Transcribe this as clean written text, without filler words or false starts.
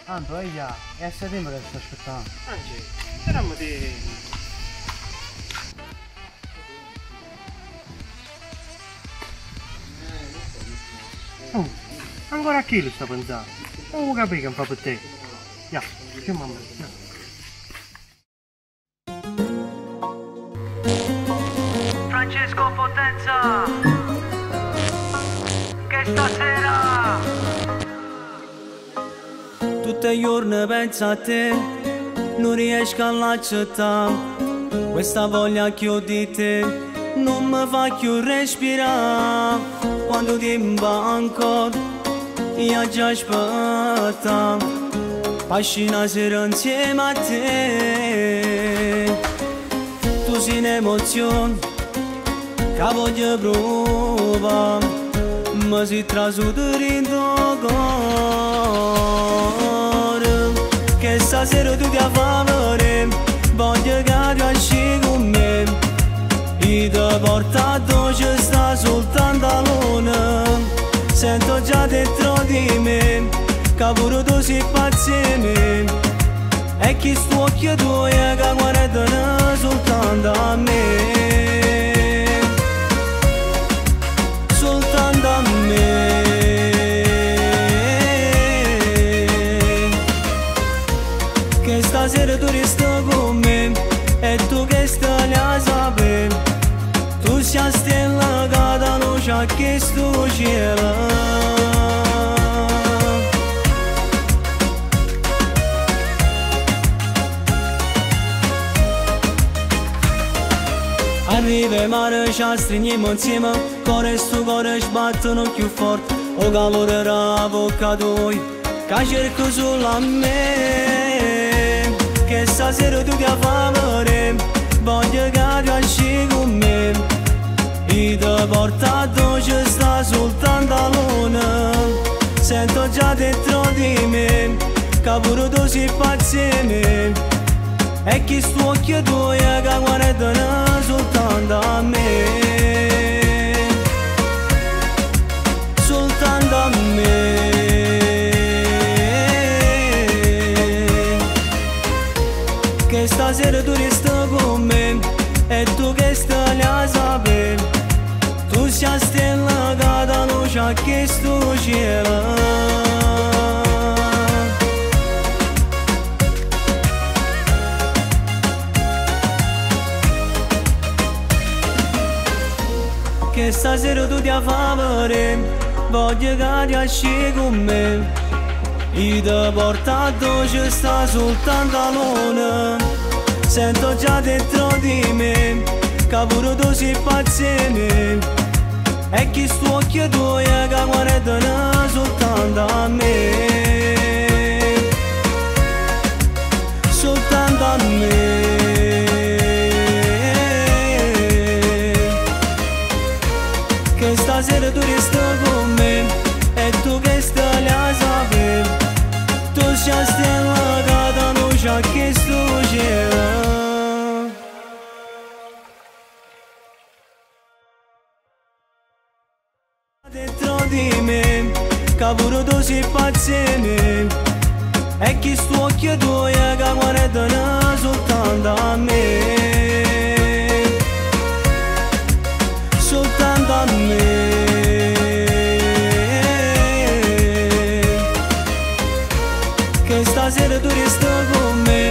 Tanto è già, è a settembre che sto aspettando. Anzi, speriamo di... Oh, ancora a chi lo sta pensando? Non vuoi capire che fa per te? Ya, che mamma, ya. Francesco Potenza, che stasera tutti i giorni penso a te, non riesco a accettare questa voglia che ho di te, non mi fa più respirare. Quando tempo ancora io già aspetta, passi una sera insieme a te. Tu sei un'emozione che voglio provare, ma si trasuto in tuo cuore. Che stasera tu ti favore, voglio che tu esci con me. Io ti porto a dove sta soltanto la luna. Sento già dentro di me che pure tu sei pazzo di me. E chi sto occhio tuo è che guardano soltanto a me, soltanto a me. Che stasera tu resti con me e tu che stai a sapere, tu sei stella che da luce a questo cielo. Arriviamo a ci stringiamo insieme, cuore su cuore sbattono più forte. O calore della bocca tua che cerco solo a me. Che stasera tu ti favore, voglio che tu esci con me. Io ti porto a dove sta soltanto la luna. Sento già dentro di me che pure tu sei pazzo di me. E chi sto occhio tuo è che guardano soltanto a me, soltanto a me. Che stasera tu resti con me e tu che stai a sapere, tu sei stella che da luce a questo cielo. Che stasera tu ti favore, voglio che ti esci con me. Io ti porto a dove sta soltanto la luna. Sento già dentro di me che pure tu sei pazzo di me. E chi sto occhio tuo è che guardano soltanto a me, soltanto a me. Che stasera tu resti con me e tu che stai a sapere, tu sei stella che da luce a questo cielo. Dentro di me che pure tu sei pazzo di me. E chi sto occhio tuo è che guardano soltanto a me, soltanto a me. Che stasera tu resti con me